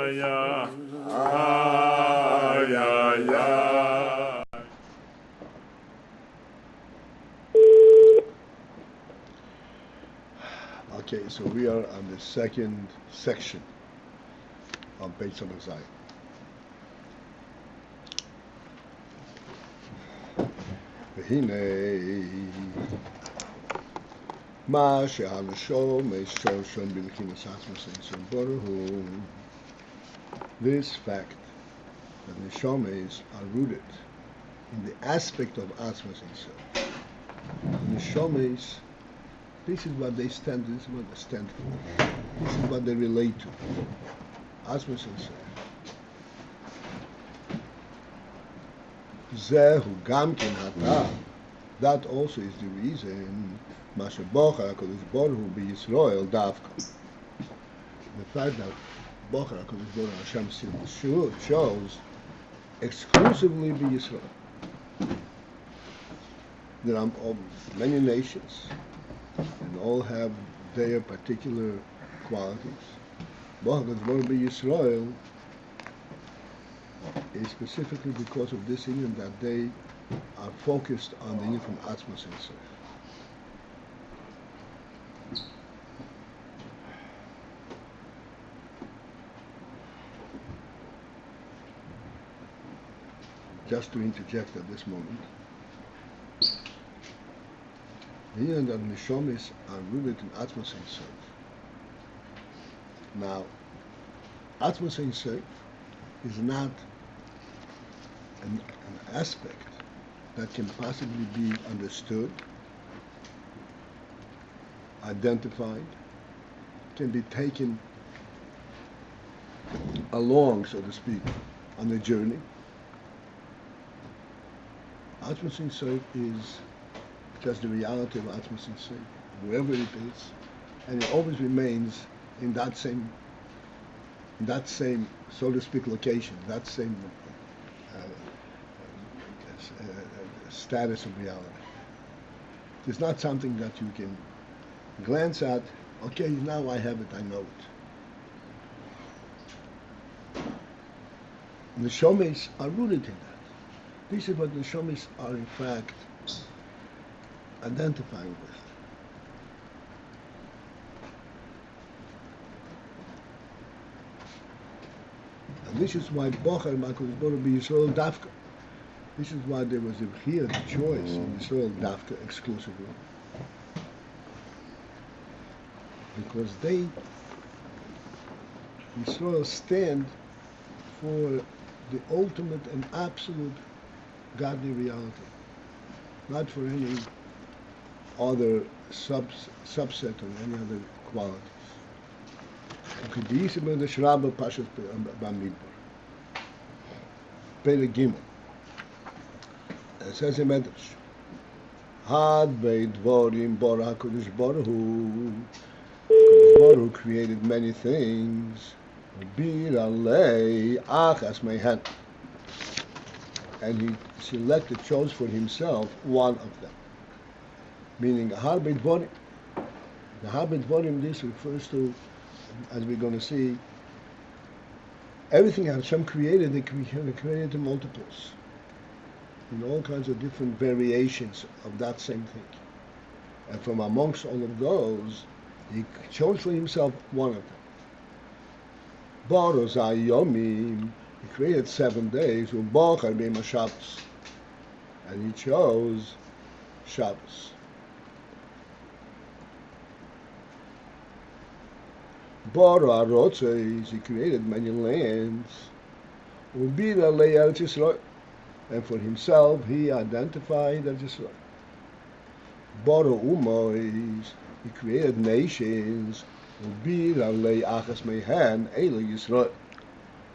Okay, so we are on the second section on page Zayin. Vehinay ma she'hanashom me'shorshom b'nechinas atzmos ein baruhu. This fact that neshamas are rooted in the aspect of atzmos ein sof. Neshamas, this is what they stand. This is what they stand for. This is what they relate to. Atzmos ein sof. Zehu gamkin hata. That also is the reason Masha Bochar HaKadosh Baruch Hu b'Yisrael davka. The fact that Bochar HaKadosh Baruch Hu Hashem shows exclusively b'Yisrael. There are many nations, and all have their particular qualities. Bochar HaKadosh Baruch Hu b'Yisrael is specifically because of this union that they are focused on the union from Atzmos and Sof. Just to interject at this moment, the union that Neshomis are rooted in Atzmos and Sof. Now, Atzmos and Sof is not an aspect that can possibly be understood, identified, can be taken along, so to speak, on the journey. Atzmos ein Sof is just the reality of Atzmos ein Sof, wherever it is, and it always remains in that same, so to speak, location, that same status of reality. It's not something that you can glance at, okay, now I have it, I know it. Neshomes are rooted in that. This is what Neshomes are in fact identifying with. And this is why Bochar HaKadosh Baruch Hu b'Yisrael davka. This is why there was a clear choice in Yisrael davka exclusively. Because Yisrael stand for the ultimate and absolute godly reality, not for any other subset or any other qualities. Kedisa ben the Shrabba Pashas Bamidbar. Perek Gimel. It says in medrash, Had bei dvorim bara HaKadosh Baruch Hu. HaKadosh Baruch Hu created many things. Bir alei achas mehen. And he chose for himself one of them. Meaning, Had bei dvorim. The Had bei dvorim, this refers to, as we're going to see, everything Hashem created, they created in multiples, in all kinds of different variations of that same thing. And from amongst all of those, he chose for himself one of them. Boros Ayomim, he created 7 days, Ubochar B'Yom Shabbos, and he chose Shabbos. Boro Arotzes, he created many lands, Ubira Le'Eretz Yisrael, and for himself he identified Eretz Yisrael. Boro Umois, he created nations, Ubira Le'Achas Mehen Eile Yisrael,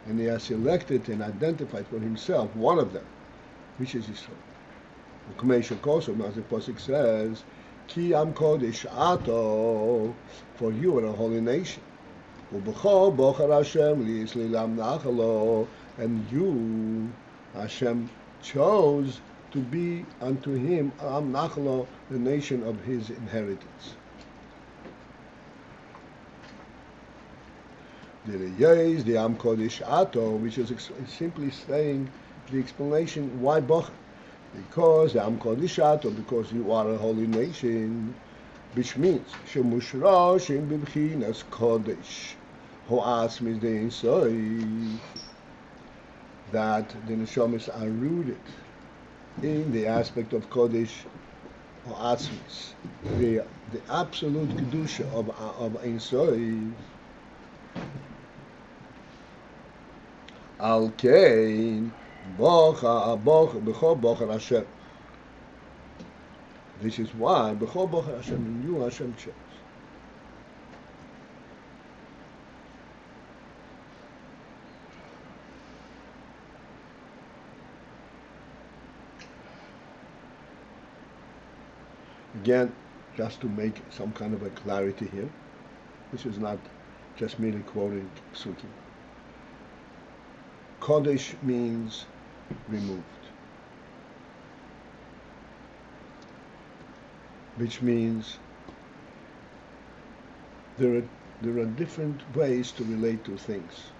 and he has selected and identified for himself one of them, which is Yisrael. K'mei Kosom, as the Pasuk says, Ki Am Kodesh Ato, for you are a holy nation. U'b'cho bochar Hashem li'islilam nachalo, and you, Hashem, chose to be unto him am nachalo, the nation of his inheritance. The Reyes, the Am Kodesh Ato, which is simply saying the explanation why Bocher. Because the Am Kodesh Ato, because you are a holy nation, which means Shemushroshim b'bchinas Kodesh, Ho'atzmi the Insoi, that the neshamas are rooted in the aspect of Kodesh or Atzmis, the absolute kedusha of Ein Sof. Al Kain B'chol Bocher Hashem. This is why B'chol Bocher Hashem, in you Hashem chose. Again, just to make some kind of a clarity here, this is not just merely quoting psukim. Kodesh means removed, which means there are different ways to relate to things.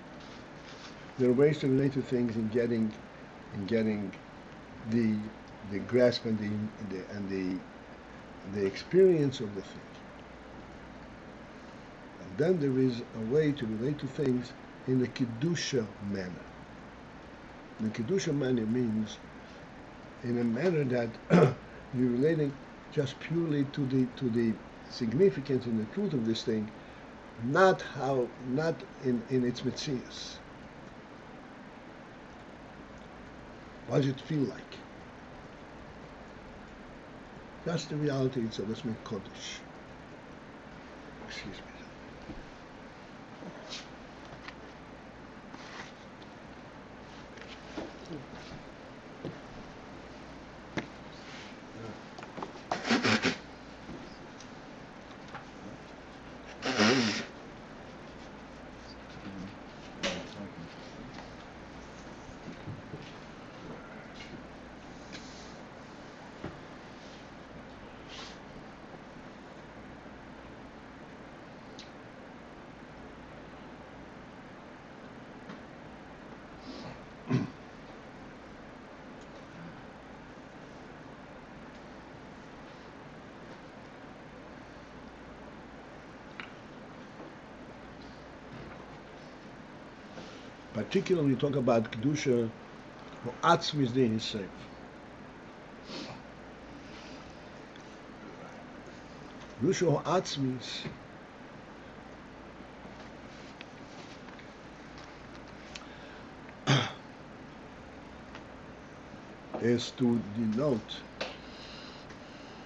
There are ways to relate to things in getting the grasp and the experience of the thing. And then there is a way to relate to things in a kedusha manner. The kedusha manner means in a manner that you're relating just purely to the significance and the truth of this thing, not in its metzias. What does it feel like? That's the reality. So let's make kodesh. Excuse me. Particularly, we talk about kedusha or atzmis de himself. Kedusha or atzmis is to denote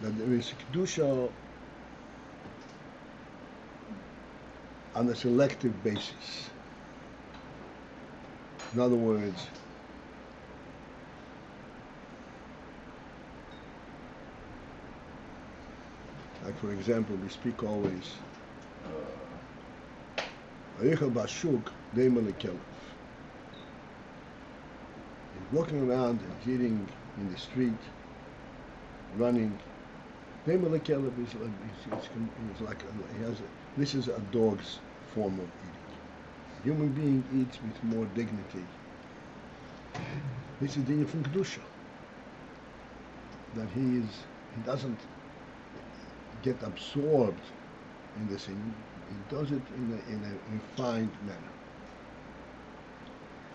that there is kedusha on a selective basis. In other words, like for example, we speak always, Ayichel Bashuk Deiman Lekelef. He's walking around and eating in the street, running. Deiman Lekelef is like this is a dog's form of eating. Human being eats with more dignity. This is the from kedusha. That he doesn't get absorbed in this thing. He does it in a refined manner.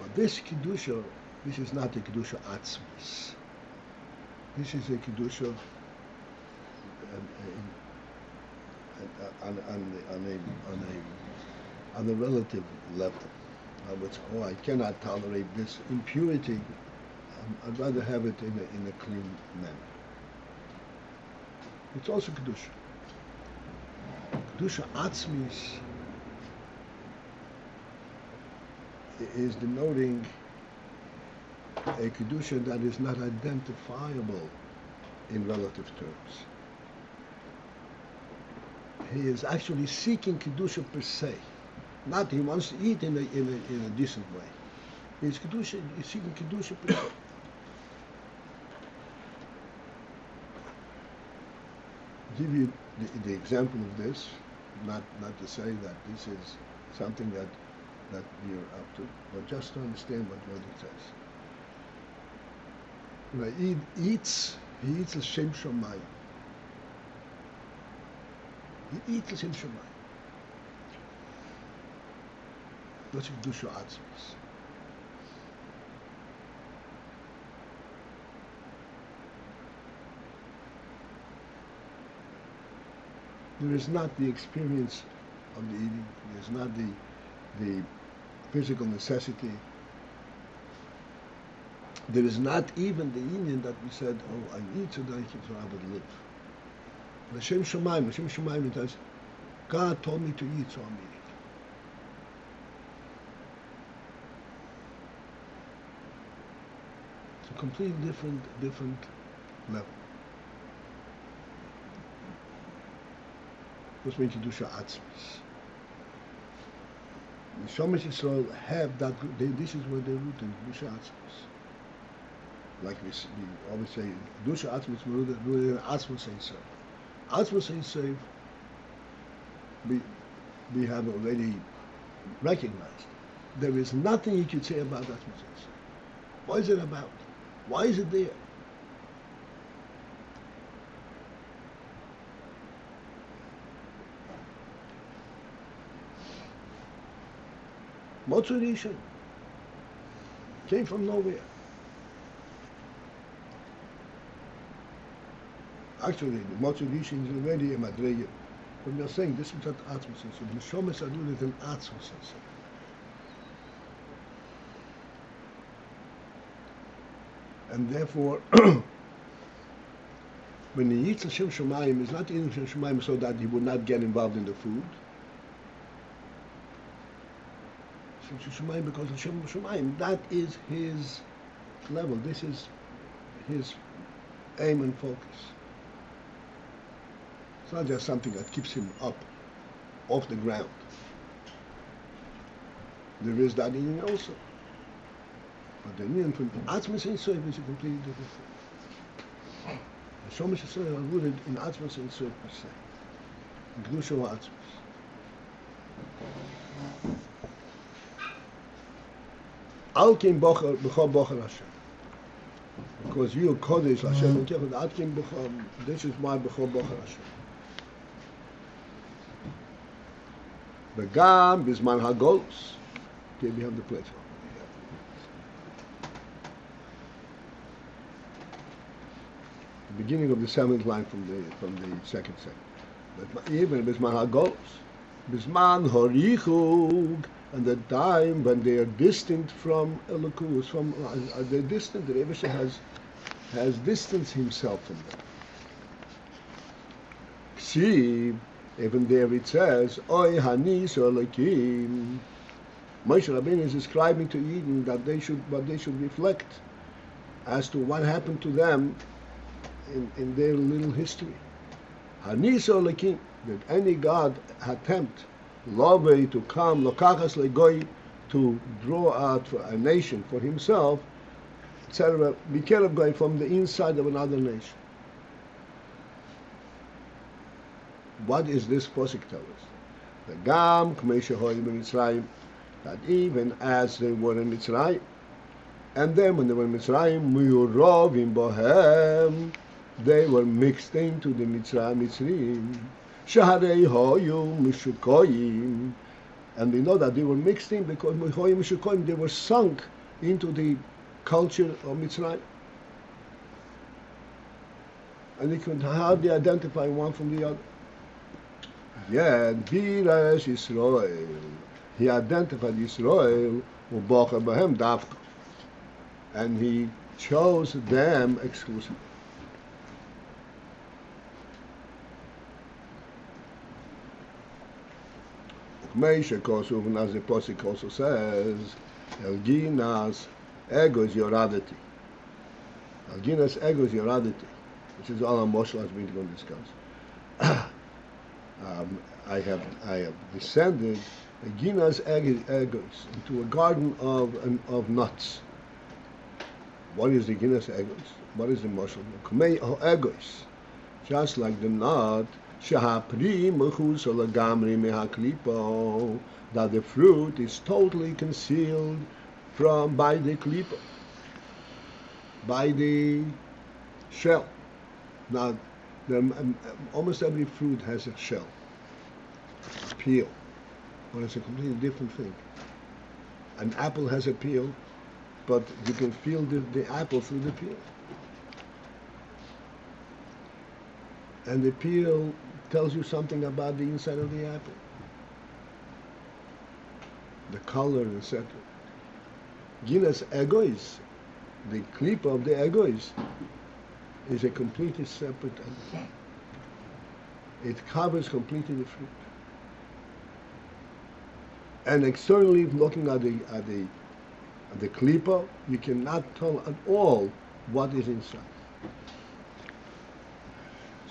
But this kedusha, this is not a kedusha atzmis. This is a kedusha on a relative level. I cannot tolerate this impurity. I'd rather have it in a clean manner. It's also kedusha. Kedusha atzmis is denoting a kedusha that is not identifiable in relative terms. He is actually seeking kedusha per se. Not he wants to eat in a decent way. He's seeking kedusha per se. Give you the example of this, not to say that this is something that that you're up to, but just to understand what it says. When he eats a Shem Shamayim. He eats a Shem Shamayim. That's a Kedusha Atzmos. There is not the experience of the eating. There is not the physical necessity. There is not even the union that we said, oh, I eat so that I can live. Hashem Shamayim, it says, God told me to eat, so I'm eating. It's a completely different level. That's when Kedusha Atzmos. The Shomesh Yisrael have that, this is where they're rooted, Kedusha Atzmos. Like we always say, Kedusha Atzmos, rooted in Atzmos Ein Sof. Atzmos Ein Sof, we have already recognized. There is nothing you could say about Atzmos Ein Sof. What is it about? Why is it there? Motivation came from nowhere. Actually, the motivation is already a madrege. When we are saying this is not Atzmos Ein Sof, the Shomesh Adun is an Atzmos Ein Sof. And therefore, when he eats Hashem Shamayim, he's not eating Hashem Shamayim so that he would not get involved in the food. Hashem Shamayim because Hashem Shamayim, that is his level. This is his aim and focus. It's not just something that keeps him up, off the ground. There is that in also. But the union from Atzmos Ein Sof is a completely different thing. The Shomesh Yisrael are rooted in Atzmos Ein Sof per se. In Kedusha Atzmos. Al Kein Bocher B'chol Bocher Hashem. Because you are Kodesh Hashem and Kechod Al Kein Bocher. This is why B'chol Bocher Hashem. V'gam B'zman HaGolus. Here we have the place. The beginning of the seventh line from the second segment. But even B'zman HaGolus, B'zman Horichug, and the time when they are distant from Elokus, they're distant, the Rebbe has distanced himself from them. See, even there it says, Oy Hanis Elokim. Moshe Rabbeinu is describing to Eden that they should reflect as to what happened to them in their little history. Hanis Elokim, that any God attempt love to come, lokachas legoy, to draw out for a nation for himself, etc. Be careful going from the inside of another nation. What is this posuk tell us? The gam k'mei shehoyu b'Mitzrayim, that even as they were in Mitzrayim, and then when they were in Mitzrayim, miyurovim bohem, they were mixed into the Mitzrayim. Shaharei hoyu mishukoyim, and we know that they were mixed in because hoyu mishukoyim, they were sunk into the culture of Mitzrayim, and they could hardly identify one from the other. Yet Biras Yisrael, he identified Yisrael ubocha b'hem davka, and he chose them exclusively. Meisha Kosov, as the Posik also says, Elginas ego is your oddity. Elginas ego is your oddity, which is all Moshe has been going to discuss. I have descended Elginas egos into a garden of nuts. What is the Elginas egos? What is the Moshe? Kumei egos, just like the nut. Shahapri mechus olagamri mehaklipo, that the fruit is totally concealed by the klipa, by the shell. Now, almost every fruit has a shell, a peel, but it's a completely different thing. An apple has a peel, but you can feel the apple through the peel. And the peel tells you something about the inside of the apple, the color, etc. Ginas egois, the clip of the egois, is a completely separate entity. It covers completely the fruit. And externally, looking at the klipa, you cannot tell at all what is inside.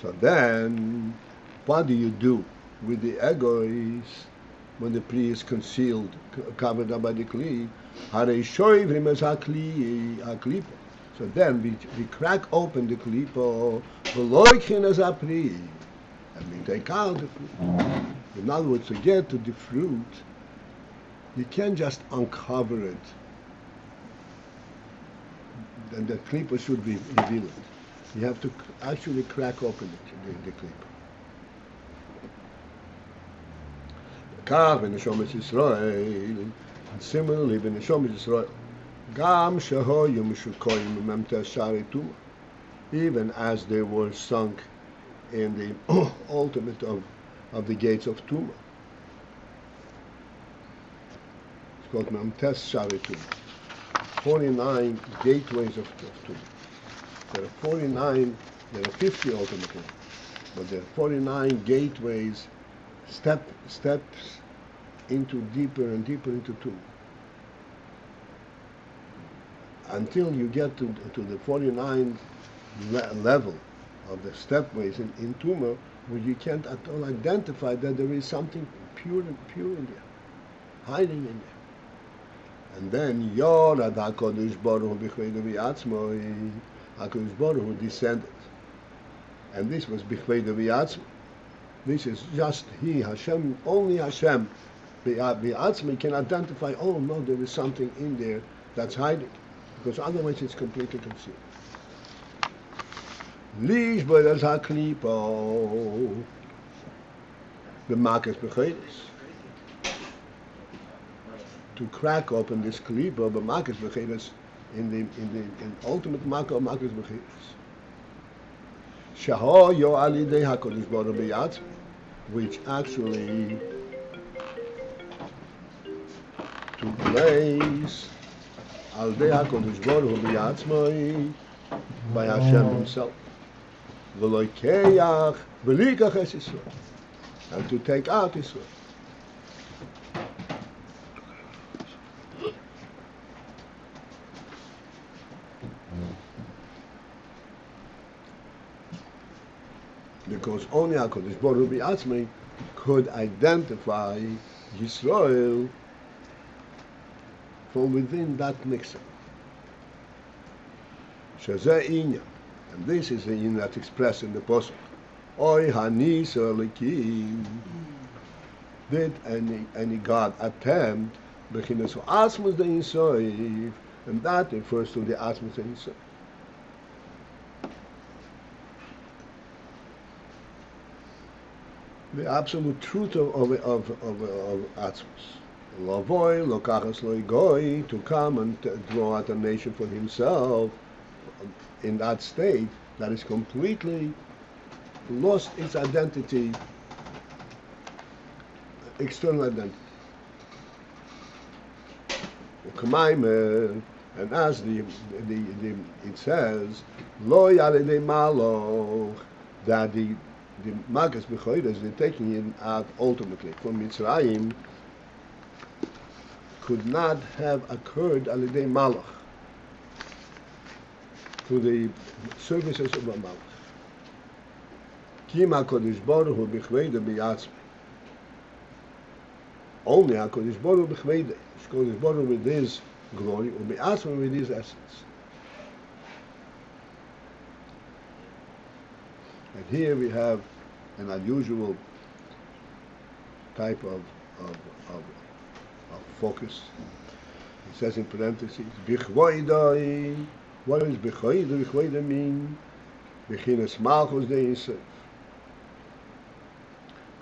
So then, what do you do with the egois when the pri is concealed, covered up by the kli? So then we crack open the klipa, and we take out the fruit. In other words, to get to the fruit, you can't just uncover it. Then the klipa should be revealed. You have to actually crack open the klipa. Similarly, in the Neshomas Yisrael, Gam shehoyu mishukoyim memtes shari tuma, even as they were sunk in the ultimate of the gates of Tuma. It's called memtes shari tuma. 49 gateways of Tuma. There are 49. There are 50 ultimately, but there are 49 gateways, steps into deeper and deeper into Tuma. Until you get to the 49 level of the stepways in Tuma, where you can't at all identify that there is something pure in there, hiding in there. And then Yorad HaKadosh Baruch Hu B'chveido V'yatzmo, HaKadosh Baruch Hu descended, and this was B'chveido V'yatzmo. This is just He, Hashem, only Hashem. V'yatzmo can identify. Oh no, there is something in there that's hiding, because otherwise it's completely concealed. Lish b'das haklipo, the makas b'chaydes. To crack open this klipa, the makas b'chaydes, in ultimate makas b'chaydes. Shaho yo alidei hakodesh baruch b'yatzmo, which actually took place al dei hakodesh baruch hu b'yatzmo, by Hashem Himself. V'loikeach v'likach es Yisrael, and to take out Yisrael. Because only HaKadosh Baruch Hu B'yatzmei could identify Yisrael from within that mixer. Shazeh Inyan, and this is the Ayin that's expressed in the Pasuk. Oy hanis elikim. Did any God attempt bechinas asmus the insoif, and that refers to the asmus the insoif. The absolute truth of Atzmus. Lavoy, lokachas loigoi, to come and draw out a nation for himself in that state that is completely lost its identity, external identity. And as it says, lo yalidei maloch, that the magas b'choides, the taking it out ultimately from Mitzrayim, could not have occurred alidei malach, through the services of a malach. Kim HaKadosh Baruch Hu b'chveido b'yatzmei. Only HaKadosh Baruch Hu b'chveido, HaKadosh Baruch Hu with His glory, or b'yatzmei with His essence. And here we have an unusual type of focused. It says in parentheses, Bichvoidai. What does Bichvoida mean? Bechinas Malchus de Yisrael.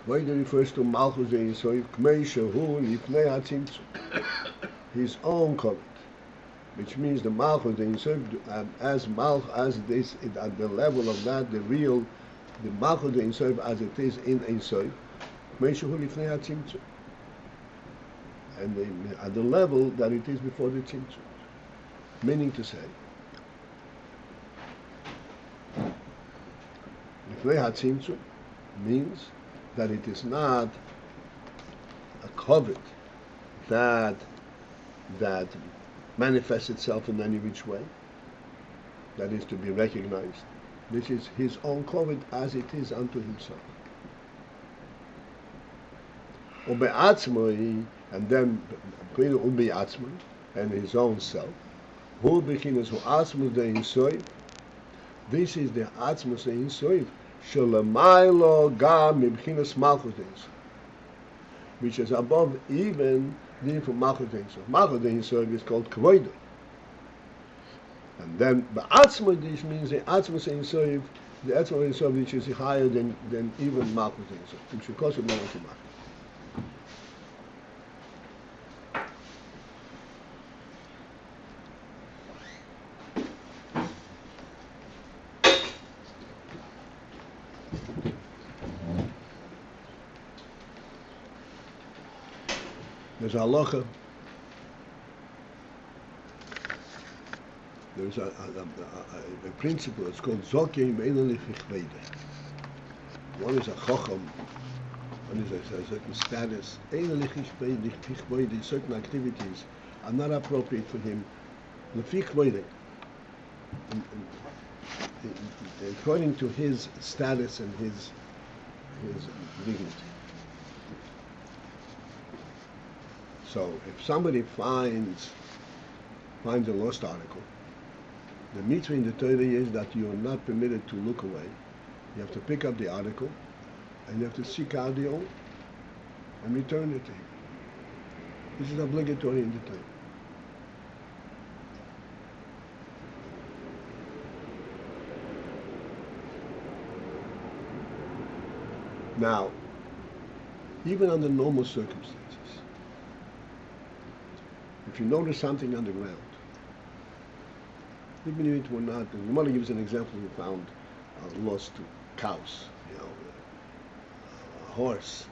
Kvoida refers to Malchus de Yisrael, Kmei Shehu Lifnei HaTzimtzum. His own covenant, which means the Malchus de Yisrael, as this at the level of that, the Malchus de Yisrael as it is in Yisrael, Kmei Shehu Lifnei HaTzimtzum. And at the level that it is before the Tzimtzum. Meaning to say, Lifnei HaTzimtzum means that it is not a covet that manifests itself in any which way, that is to be recognized. This is his own covet as it is unto himself. And then and his own self. This is the Atzmos Ein Sof, Shalamaylo Gam Mibchinas Malchus Ein Sof, which is above even the from Malchus Ein Sof. Malchus Ein Sof is called Kvoida. And then Ba'atzmos, this means the Atzmos Ein Sof, the Atzmos Ein Sof, which is higher than even Malchus Ein Sof, which of course is not Malchus. There's a halacha. There's a principle. It's called zokim einlich ichveide. One is a chacham. One is a certain status. Einlich ichveide. Certain activities are not appropriate for him. Lefichveide. According to his status and his dignity. So if somebody finds a lost article, the mitzvah in the Torah is that you are not permitted to look away. You have to pick up the article and you have to seek out the owner and return it to him. This is obligatory in the Torah. Now, even under normal circumstances, if you notice something on the ground, even if it were not, the Gemara gives an example. We found lost cows, a horse.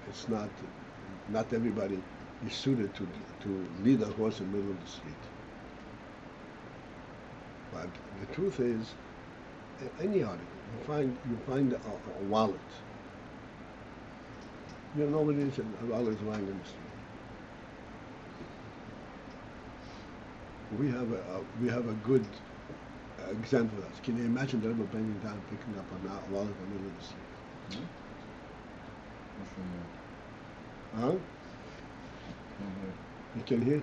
It's not everybody is suited to lead a horse in the middle of the street. But the truth is, any article, you find a wallet. You know what it is, a wallet is lying in the street. We have a good example of that. Can you imagine the Rebbe bending down, picking up a wallet in the middle of the street? Huh? You can hear?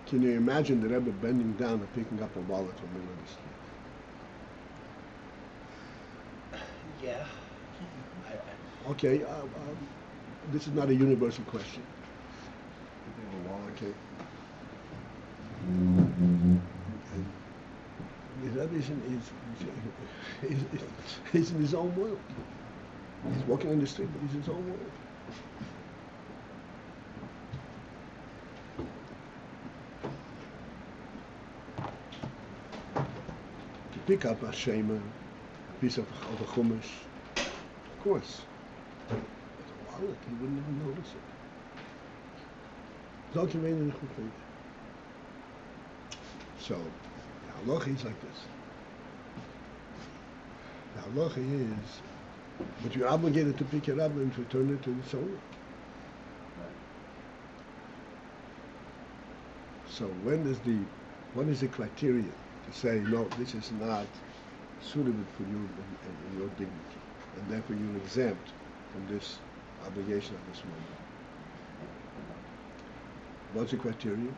Can you imagine the Rebbe bending down and picking up a wallet in the middle of the street? Yeah. Okay. This is not a universal question. Okay. And the Rebbe is in his own world. He's walking on the street, but he's in his own world. To pick up a shema, a piece of a chumash, of course. But a wallet, he wouldn't even notice it. So, the halacha is like this. The halacha is, but you're obligated to pick it up and return it to the owner. So what is the criteria to say, no, this is not suitable for you in your dignity, and therefore you're exempt from this obligation at this moment? What's the criteria?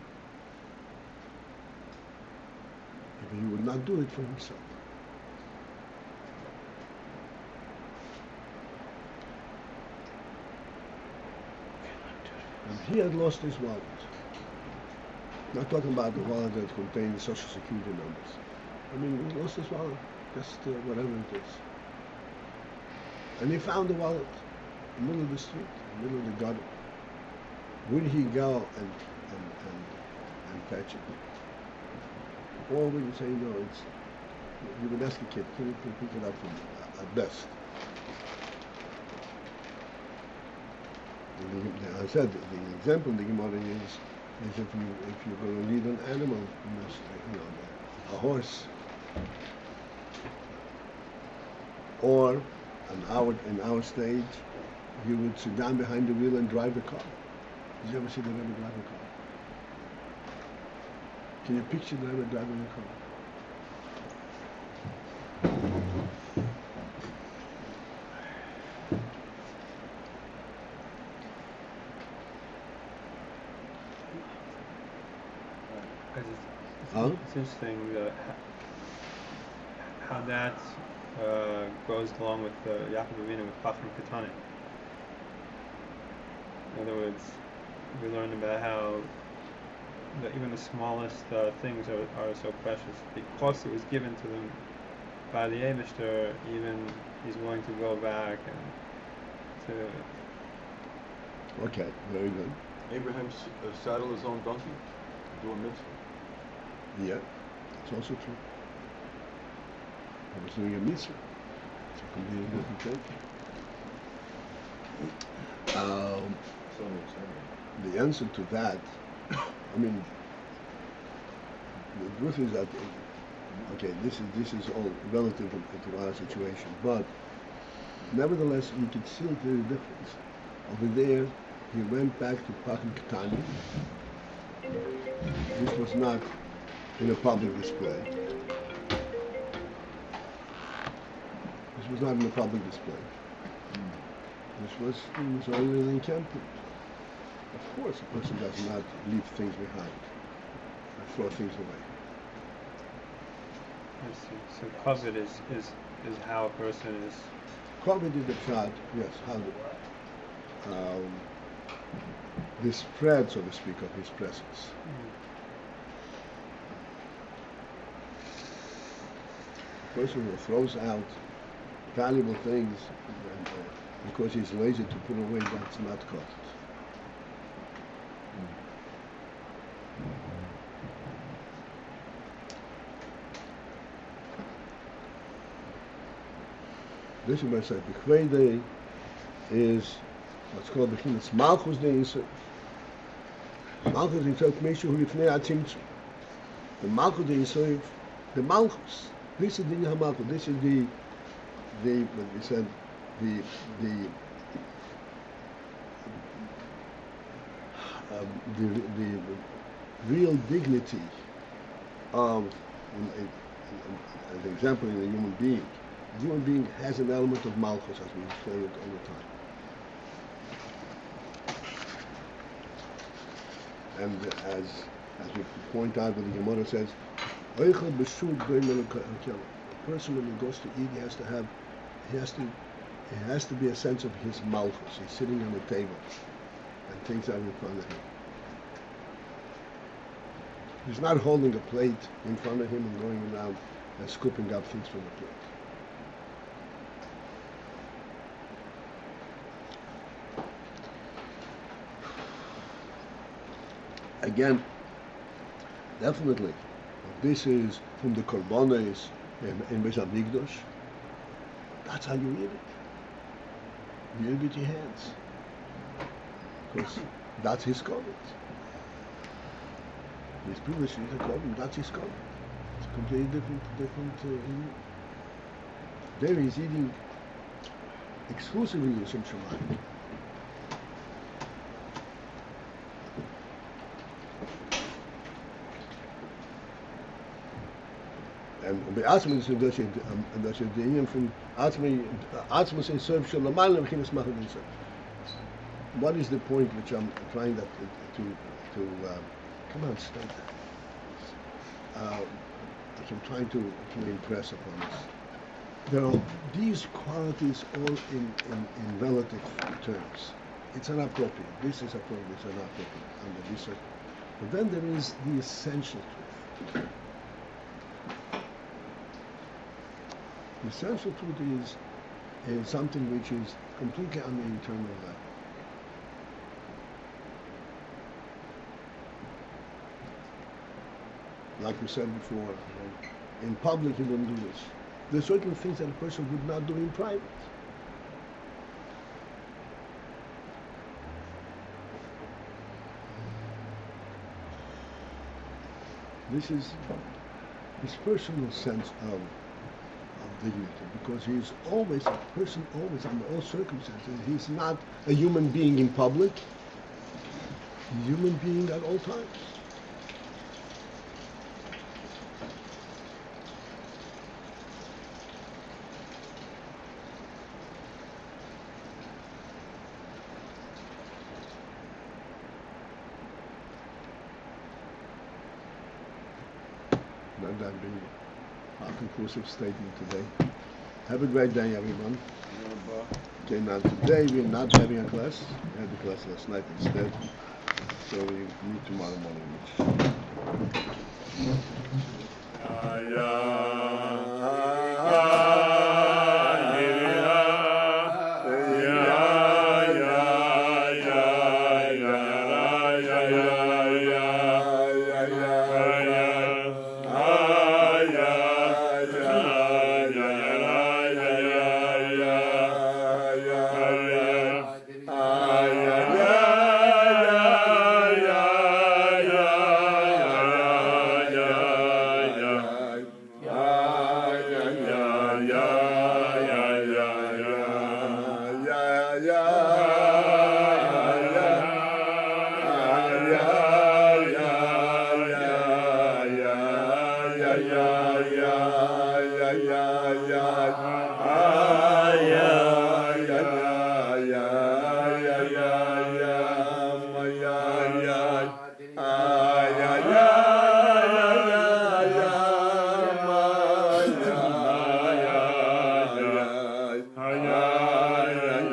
If he would not do it for himself. And he had lost his wallet. Not talking about the wallet that contains social security numbers. I mean, he lost his wallet, just whatever it is. And he found the wallet in the middle of the street, in the middle of the gutter. Would he go and fetch it? Or would you say, no, you would ask a kid, can you pick it up from at best? I said the example in the Gemara is if you're going to lead an animal, you must, a horse, or in our stage, you would sit down behind the wheel and drive the car. Did you ever see the Rebbe drive a car? Can you picture the Rebbe driving a car? It's interesting how that goes along with Yaakov Avinu with Pachim Katanim. In other words, we learned about how even the smallest things are so precious because it was given to them by the Eibishter. Even he's willing to go back and to. Okay, very good. Abraham saddled his own donkey to do a mitzvah. Yeah, that's also true. I was doing a mitzvah. It's a completely different thing. The answer to that, I mean, the truth is that, okay, this is all relative to our situation, but nevertheless, you can still hear the difference. Over there, he went back to Pachim Ketani. This was not in a public display. This was not in a public display. This was only an encampment. Of course, a person does not leave things behind and throw things away. So covet is how a person is. Covet is the pshat, yes, how the spread, so to speak, of his presence. A person who throws out valuable things because he's lazy to put away, that's not covet. This is what I said. Vehinay is what's called vehinay. Malchus de Yisrael. Malchus de Yisrael makes you lifnei atzimtzum. The Malchus de Yisrael, the Malchus. This is the Malchus. This is the what we said, the real dignity of an example in a human being. The human being has an element of malchus, as we explain it all the time. And as we point out, when the Gemara says, a person when he goes to eat, he has to be a sense of his malchus. He's sitting on the table, and things are in front of him. He's not holding a plate in front of him and going around and scooping up things from the plate. Again, definitely, this is from the korbanos in Beis Hamikdash. That's how you eat it. You eat it with your hands, because that's his covenant. His previous is a covenant. That's his covenant. It's a completely different. There he's eating exclusively Yisum Shemayim. And Be'atzma is das ist die Indian from Atzma says serve Shalamal and Bechinas Machal Yisrael. What is the point which I'm trying to come on, stop that. Which I'm trying to impress upon us. There are these qualities all in relative terms. it's inappropriate. This is appropriate. It's inappropriate under this circumstance. But then there is the essential truth. The essential truth is something which is completely on the internal level. Like we said before, in public you don't do this. There are certain things that a person would not do in private. This is his personal sense of dignity, because he is always a person, always under all circumstances. He's not a human being in public, he's a human being at all times. Let that be our conclusive statement today. Have a great day, everyone. Okay, now today we're not having a class. We had the class last night instead. So we meet tomorrow morning.